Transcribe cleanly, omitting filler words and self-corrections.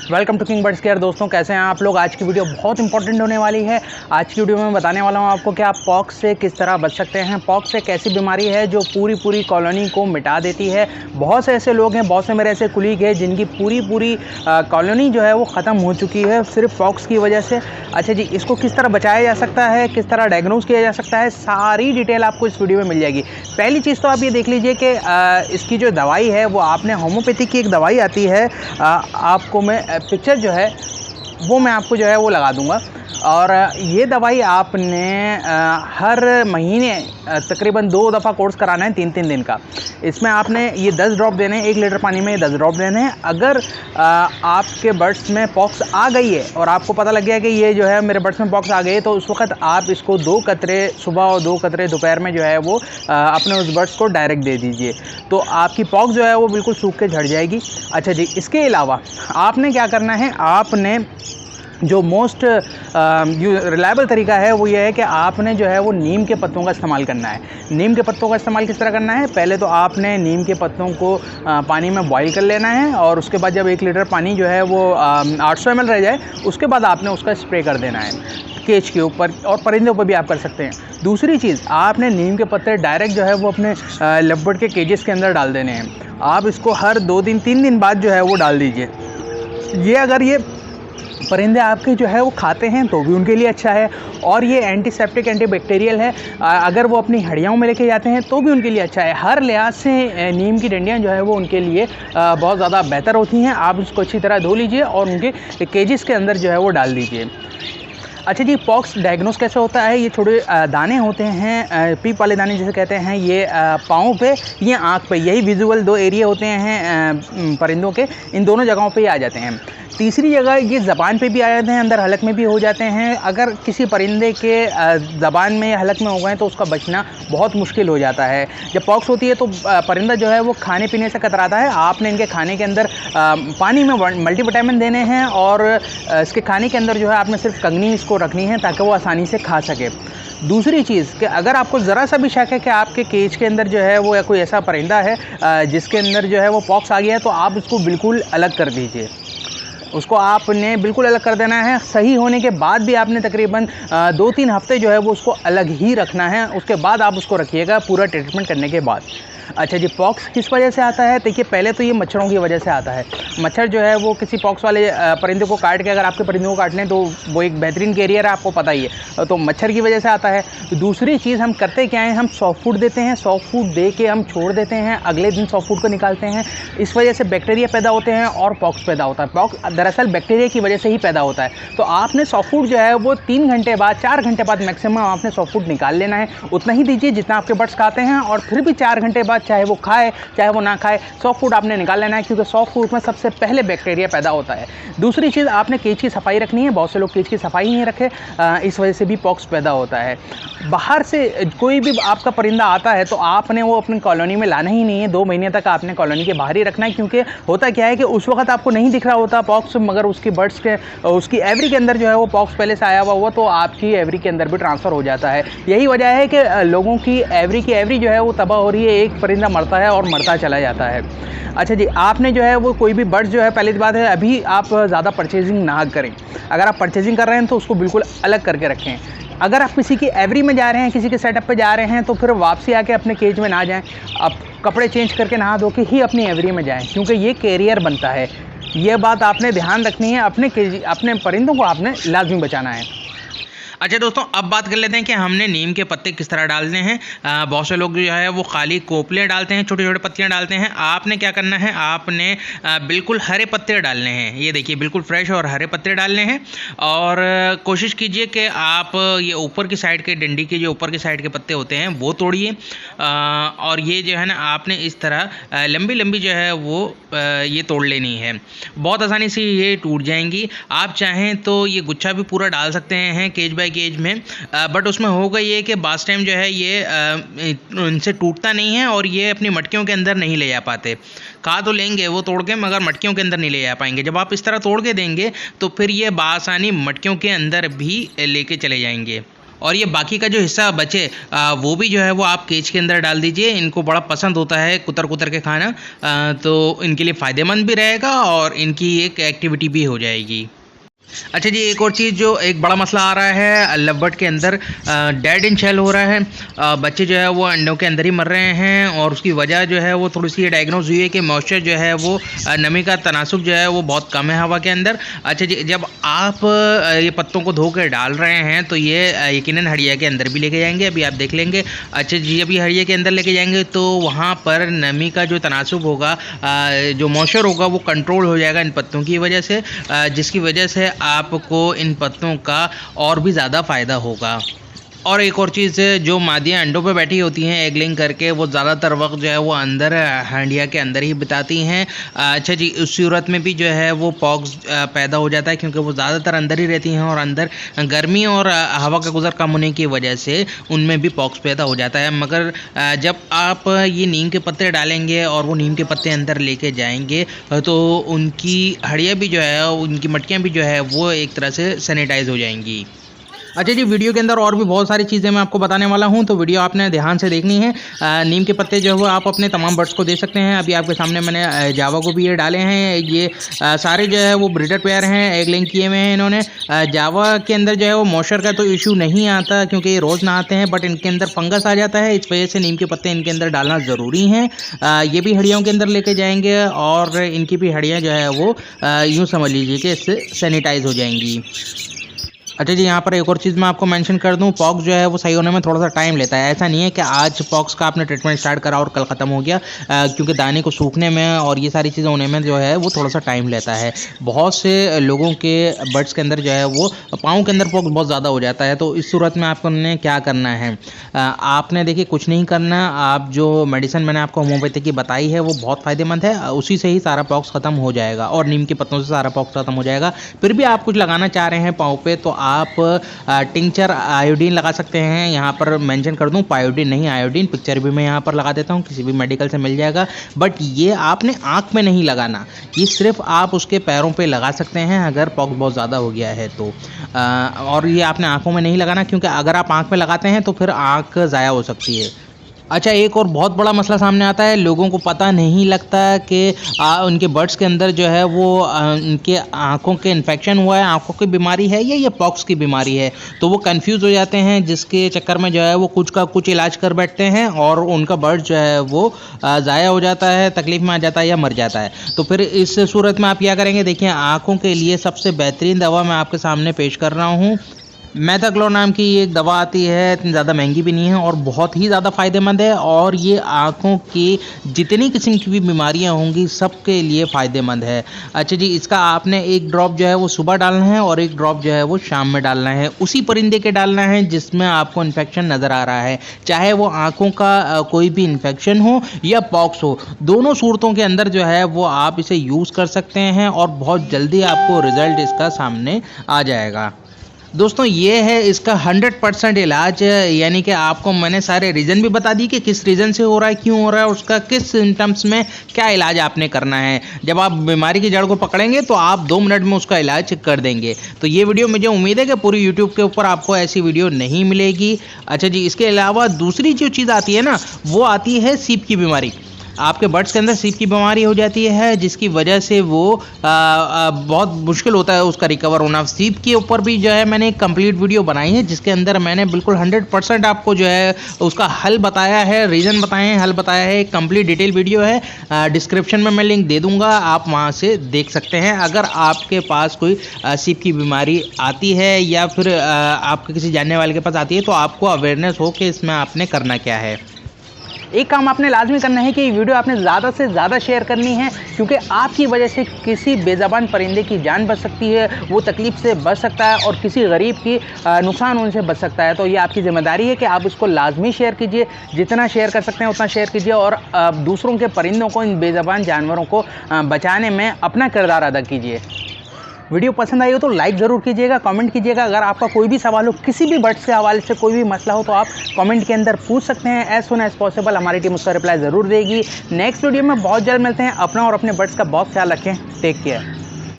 Welcome to King Birds Care. दोस्तों कैसे हैं आप लोग। आज की वीडियो बहुत इंपॉर्टेंट होने वाली है। आज की वीडियो में बताने वाला हूं आपको कि आप पॉक्स से किस तरह बच सकते हैं। पॉक्स एक ऐसी बीमारी है जो पूरी कॉलोनी को मिटा देती है। बहुत से ऐसे लोग हैं, बहुत से मेरे ऐसे कुलीग हैं जिनकी पूरी कॉलोनी जो है वो ख़त्म हो चुकी है सिर्फ पॉक्स की वजह से। अच्छा जी, इसको किस तरह बचाया जा सकता है, किस तरह डायग्नोज किया जा सकता है, सारी डिटेल आपको इस वीडियो में मिल जाएगी। पहली चीज़ तो आप ये देख लीजिए कि इसकी जो दवाई है वो आपने होम्योपैथी की एक दवाई आती है, आपको मैं पिक्चर जो है वो मैं आपको जो है वो लगा दूंगा। और ये दवाई आपने हर महीने तकरीबन 2 दफ़ा कोर्स कराना है 3-3 दिन का। इसमें आपने ये 10 ड्रॉप देने हैं, 1 लीटर पानी में ये 10 ड्रॉप देने हैं। अगर आपके बर्ड्स में पॉक्स आ गई है और आपको पता लग गया कि ये जो है मेरे बर्ड्स में पॉक्स आ गई है, तो उस वक्त आप इसको 2 कतरे सुबह और 2 कतरे दोपहर में जो है वो अपने उस बर्ड्स को डायरेक्ट दे दीजिए, तो आपकी पॉक्स जो है वो बिल्कुल सूख के झड़ जाएगी। अच्छा जी, इसके अलावा आपने क्या करना है, आपने जो मोस्ट रिलायबल तरीका है वो ये है कि आपने जो है वो नीम के पत्तों का इस्तेमाल करना है। नीम के पत्तों का इस्तेमाल किस तरह करना है, पहले तो आपने नीम के पत्तों को पानी में बॉईल कर लेना है और उसके बाद जब 1 लीटर पानी जो है वो 800 ml रह जाए, उसके बाद आपने उसका स्प्रे कर देना है केज के ऊपर, और परिंदों पर भी आप कर सकते हैं। दूसरी चीज़, आपने नीम के पत्ते डायरेक्ट जो है वो अपने लवबर्ड के केजेस के अंदर डाल देने हैं। आप इसको हर 2 दिन 3 दिन बाद जो है वो डाल दीजिए। ये अगर ये परिंदे आपके जो है वो खाते हैं तो भी उनके लिए अच्छा है, और ये एंटीसेप्टिक एंटीबैक्टीरियल है। अगर वो अपनी हड्डियों में लेके जाते हैं तो भी उनके लिए अच्छा है। हर लिहाज से नीम की डंडियाँ जो है वो उनके लिए बहुत ज़्यादा बेहतर होती हैं। आप उसको अच्छी तरह धो लीजिए और उनके केजेस के अंदर जो है वो डाल दीजिए। अच्छा जी, पॉक्स डायग्नोस कैसे होता है, ये थोड़े दाने होते हैं, पीप वाले दाने जिसे कहते हैं, ये पाँव पे, ये आँख पे, यही विजुअल 2 एरिया होते हैं परिंदों के, इन दोनों जगहों पे ही आ जाते हैं। तीसरी जगह ये ज़बान पे भी आ जाते हैं, अंदर हलक में भी हो जाते हैं। अगर किसी परिंदे के ज़बान में या हलक में हो गए तो उसका बचना बहुत मुश्किल हो जाता है। जब पॉक्स होती है तो परिंदा जो है वो खाने पीने से कतराता है। आपने इनके खाने के अंदर पानी में मल्टीविटामिन देने हैं, और इसके खाने के अंदर जो है आपने सिर्फ कंगनी इसको रखनी है ताकि वो आसानी से खा सके। दूसरी चीज़ कि अगर आपको ज़रा सा भी शक है कि आपके केज के अंदर जो है वो या कोई ऐसा परिंदा है जिसके अंदर जो है वो पॉक्स आ गया है, तो आप उसको बिल्कुल अलग कर दीजिए। उसको आपने बिल्कुल अलग कर देना है। सही होने के बाद भी आपने तकरीबन 2-3 हफ्ते जो है वो उसको अलग ही रखना है, उसके बाद आप उसको रखिएगा पूरा ट्रीटमेंट करने के बाद। अच्छा जी, पॉक्स किस वजह से आता है, देखिए पहले तो ये मच्छरों की वजह से आता है। मच्छर जो है वो किसी पॉक्स वाले परिंदे को काट के अगर आपके परिंदों को काट लें तो वो एक बेहतरीन कैरियर है, आपको पता ही है, तो मच्छर की वजह से आता है। दूसरी चीज़, हम करते क्या है, हम सॉफ्ट फूड देते हैं, सॉफ्ट फूड दे के हम छोड़ देते हैं, अगले दिन सॉफ्ट फूड को निकालते हैं। इस वजह से बैक्टीरिया पैदा होते हैं और पॉक्स पैदा होता है। पॉक्स दरअसल बैक्टीरिया की वजह से ही पैदा होता है। तो आपने सॉफ्ट फूड जो है वो 3 घंटे बाद, 4 घंटे बाद मैक्सिमम आपने सॉफ्ट फूड निकाल लेना है। उतना ही दीजिए जितना आपके बर्ड्स खाते हैं, और फिर भी 4 घंटे बाद चाहे वो खाए चाहे वो ना खाए, सॉफ्ट फूड आपने निकाल लेना है, क्योंकि सॉफ्ट फूड में सबसे पहले बैक्टीरिया पैदा होता है। दूसरी चीज़, आपने केज की सफाई रखनी है। बहुत से लोग केज की सफाई नहीं रखे, इस वजह से भी पॉक्स पैदा होता है। बाहर से कोई भी आपका परिंदा आता है तो आपने वो अपनी कॉलोनी में लाना ही नहीं है। 2 महीने तक आपने कॉलोनी के बाहर ही रखना है, क्योंकि होता क्या है कि उस वक्त आपको नहीं दिख रहा होता पॉक्स, मगर उसकी बर्ड्स के, उसकी एवरी के अंदर जो है वो पॉक्स पहले से आया हुआ तो आपकी एवरी के अंदर भी ट्रांसफ़र हो जाता है। यही वजह है कि लोगों की एवरी जो है वो तबाह हो रही है। एक परिंदा मरता है और मरता चला जाता है। अच्छा जी, आपने जो है वो कोई भी बर्ड्स जो है, पहली बात है अभी आप ज़्यादा परचेजिंग ना करें। अगर आप परचेजिंग कर रहे हैं तो उसको बिल्कुल अलग करके रखें। अगर आप किसी की एवरी में जा रहे हैं, किसी के सेटअप पे जा रहे हैं, तो फिर वापसी आके अपने केज में ना जाएं। आप कपड़े चेंज करके नहा धो के ही अपनी एवरी में जाएं, क्योंकि ये कैरियर बनता है। ये बात आपने ध्यान रखनी है। अपने परिंदों को आपने लाजमी बचाना है। अच्छा दोस्तों, अब बात कर लेते हैं कि हमने नीम के पत्ते किस तरह डालने हैं। बहुत से लोग जो है वो खाली कोपले डालते हैं, छोटे छोटे पत्तियां डालते हैं। आपने क्या करना है, आपने बिल्कुल हरे पत्ते डालने हैं। ये देखिए बिल्कुल फ्रेश और हरे पत्ते डालने हैं, और कोशिश कीजिए कि आप ये ऊपर की साइड के, डंडी के जो ऊपर की साइड के पत्ते होते हैं वो तोड़िए, और ये जो है ना आपने इस तरह लंबी लंबी जो है वो ये तोड़ लेनी है। बहुत आसानी से ये टूट जाएंगी। आप चाहें तो ये गुच्छा भी पूरा डाल सकते हैं केज बाय केज में, बट उसमें होगा ये कि बास टाइम जो है ये इनसे टूटता नहीं है और ये अपनी मटकियों के अंदर नहीं ले जा पाते। खा तो लेंगे वो तोड़ के, मगर मटकियों के अंदर नहीं ले जा पाएंगे। जब आप इस तरह तोड़ के देंगे तो फिर ये बासानी मटकियों के अंदर भी लेके चले जाएंगे। और ये बाकी का जो हिस्सा बचे वो भी जो है वो आप केज के अंदर डाल दीजिए। इनको बड़ा पसंद होता है कुतर कुतर के खाना, तो इनके लिए फ़ायदेमंद भी रहेगा और इनकी एक एक्टिविटी भी हो जाएगी। अच्छा जी, एक और चीज़ जो एक बड़ा मसला आ रहा है लव बर्ड के अंदर, डेड इन शेल हो रहा है। बच्चे जो है वो अंडों के अंदर ही मर रहे हैं और उसकी वजह जो है वो थोड़ी सी ये डायग्नोज हुई है कि मॉइस्चर जो है वो नमी का तनासुब जो है वो बहुत कम है हवा के अंदर। अच्छा जी, जब आप ये पत्तों को धो कर डाल रहे हैं तो ये यकीनन हड़िया के अंदर भी लेके जाएंगे, अभी आप देख लेंगे। अच्छा जी, जब ये हड़िया के अंदर लेके जाएंगे तो वहाँ पर नमी का जो तनासुब होगा, जो मॉइस्चर होगा वो कंट्रोल हो जाएगा इन पत्तों की वजह से, जिसकी वजह से आपको इन पत्तों का और भी ज़्यादा फ़ायदा होगा। और एक और चीज़ है, जो मादियाँ अंडों पे बैठी होती हैं एग लेइंग करके, वो ज़्यादातर वक्त जो है वो अंदर हंडिया के अंदर ही बिताती हैं। अच्छा जी, उस सूरत में भी जो है वो पॉक्स पैदा हो जाता है क्योंकि वो ज़्यादातर अंदर ही रहती हैं और अंदर गर्मी और हवा का गुजर कम होने की वजह से उनमें भी पॉक्स पैदा हो जाता है। मगर जब आप ये नीम के पत्ते डालेंगे और वो नीम के पत्ते अंदर लेके जाएंगे तो उनकी हड़िया भी जो है, उनकी मटकियाँ भी जो है वो एक तरह से सैनिटाइज हो जाएंगी। अच्छा जी, वीडियो के अंदर और भी बहुत सारी चीज़ें मैं आपको बताने वाला हूं, तो वीडियो आपने ध्यान से देखनी है। नीम के पत्ते जो है वो आप अपने तमाम बर्ड्स को दे सकते हैं। अभी आपके सामने मैंने जावा को भी ये डाले हैं। ये सारे जो है वो ब्रीडर पेयर हैं, एग लेइंग किए हुए हैं इन्होंने। जावा के अंदर जो है वो मॉइस्चर का तो इशू नहीं आता क्योंकि ये रोज़ नहाते हैं, बट इनके अंदर फंगस आ जाता है, इस वजह से नीम के पत्ते इनके अंदर डालना ज़रूरी हैं। ये भी हड़ियों के अंदर लेके जाएंगे और इनकी भी हड़ियाँ जो है वो यूँ समझ लीजिए कि इससे सैनिटाइज हो जाएंगी। अच्छा जी, यहाँ पर एक और चीज़ मैं आपको मेंशन कर दूँ, पॉक्स जो है वो सही होने में थोड़ा सा टाइम लेता है। ऐसा नहीं है कि आज पॉक्स का आपने ट्रीटमेंट स्टार्ट करा और कल ख़त्म हो गया, क्योंकि दाने को सूखने में और ये सारी चीज़ें होने में जो है वो थोड़ा सा टाइम लेता है। बहुत से लोगों के बर्ड्स के अंदर जो है वो पाँव के अंदर पॉक्स बहुत ज़्यादा हो जाता है, तो इस सूरत में आपको क्या करना है, आपने देखिए कुछ नहीं करना। आप जो मेडिसिन मैंने आपको होम्योपैथी की बताई है वो बहुत फ़ायदेमंद है, उसी से ही सारा पॉक्स ख़त्म हो जाएगा और नीम के पत्तों से सारा पॉक्स ख़त्म हो जाएगा। फिर भी आप कुछ लगाना चाह रहे हैं पाँव पे तो आप टिंचर आयोडीन लगा सकते हैं। यहाँ पर मेंशन कर दूं पायोडीन नहीं आयोडीन, पिक्चर भी मैं यहाँ पर लगा देता हूँ, किसी भी मेडिकल से मिल जाएगा। बट ये आपने आँख में नहीं लगाना, ये सिर्फ आप उसके पैरों पे लगा सकते हैं अगर पॉक्स बहुत ज़्यादा हो गया है तो। और ये आपने आँखों में नहीं लगाना क्योंकि अगर आप आँख में लगाते हैं तो फिर आँख ज़ाया हो सकती है। अच्छा, एक और बहुत बड़ा मसला सामने आता है, लोगों को पता नहीं लगता कि उनके बर्ड्स के अंदर जो है वो उनके आँखों के इन्फेक्शन हुआ है, आँखों की बीमारी है या ये पॉक्स की बीमारी है, तो वो कंफ्यूज हो जाते हैं, जिसके चक्कर में जो है वो कुछ का कुछ इलाज कर बैठते हैं और उनका बर्ड जो है वो ज़ाया हो जाता है, तकलीफ में आ जाता है या मर जाता है। तो फिर इस सूरत में आप क्या करेंगे, देखिए आँखों के लिए सबसे बेहतरीन दवा मैं आपके सामने पेश कर रहा हूँ। मैथाक्लोर नाम की ये एक दवा आती है, इतनी ज़्यादा महंगी भी नहीं है और बहुत ही ज़्यादा फ़ायदेमंद है, और ये आँखों की जितनी किस्म की भी बीमारियां होंगी सबके लिए फ़ायदेमंद है। अच्छा जी, इसका आपने एक ड्रॉप जो है वो सुबह डालना है और एक ड्रॉप जो है वो शाम में डालना है, उसी परिंदे के डालना है जिसमें आपको इन्फेक्शन नज़र आ रहा है, चाहे वो आँखों का कोई भी इन्फेक्शन हो या पॉक्स हो, दोनों सूरतों के अंदर जो है वो आप इसे यूज़ कर सकते हैं और बहुत जल्दी आपको रिज़ल्ट इसका सामने आ जाएगा। दोस्तों, ये है इसका 100% इलाज, यानी कि आपको मैंने सारे रीज़न भी बता दी कि किस रीज़न से हो रहा है, क्यों हो रहा है, उसका किस सिम्टम्स में क्या इलाज आपने करना है। जब आप बीमारी की जड़ को पकड़ेंगे तो आप 2 मिनट में उसका इलाज कर देंगे। तो ये वीडियो मुझे उम्मीद है कि पूरी यूट्यूब के ऊपर आपको ऐसी वीडियो नहीं मिलेगी। अच्छा जी, इसके अलावा दूसरी जो चीज़ आती है ना, वो आती है सीप की बीमारी। आपके बर्ड्स के अंदर सीप की बीमारी हो जाती है, जिसकी वजह से वो बहुत मुश्किल होता है उसका रिकवर होना। सीप के ऊपर भी जो है मैंने एक कंप्लीट वीडियो बनाई है जिसके अंदर मैंने बिल्कुल 100% आपको जो है उसका हल बताया है, रीज़न बताए हैं, हल बताया है। एक कंप्लीट डिटेल वीडियो है, डिस्क्रिप्शन में मैं लिंक दे दूंगा, आप वहाँ से देख सकते हैं। अगर आपके पास कोई सीप की बीमारी आती है या फिर आपके किसी जानने वाले के पास आती है तो आपको अवेयरनेस हो कि इसमें आपने करना क्या है। एक काम आपने लाजमी करना है कि ये वीडियो आपने ज़्यादा से ज़्यादा शेयर करनी है, क्योंकि आपकी वजह से किसी बेज़बान परिंदे की जान बच सकती है, वो तकलीफ़ से बच सकता है और किसी गरीब की नुकसान होने से बच सकता है। तो ये आपकी ज़िम्मेदारी है कि आप इसको लाजमी शेयर कीजिए, जितना शेयर कर सकते हैं उतना शेयर कीजिए और दूसरों के परिंदों को, इन बेज़बान जानवरों को बचाने में अपना किरदार अदा कीजिए। वीडियो पसंद आई हो तो लाइक ज़रूर कीजिएगा, कमेंट कीजिएगा। अगर आपका कोई भी सवाल हो, किसी भी बर्ड्स के हवाले से कोई भी मसला हो तो आप कमेंट के अंदर पूछ सकते हैं। एज सुन एज पॉसिबल हमारी टीम उसका रिप्लाई ज़रूर देगी। नेक्स्ट वीडियो में बहुत जल्द मिलते हैं। अपना और अपने बर्ड्स का बहुत ख्याल रखें। Take care.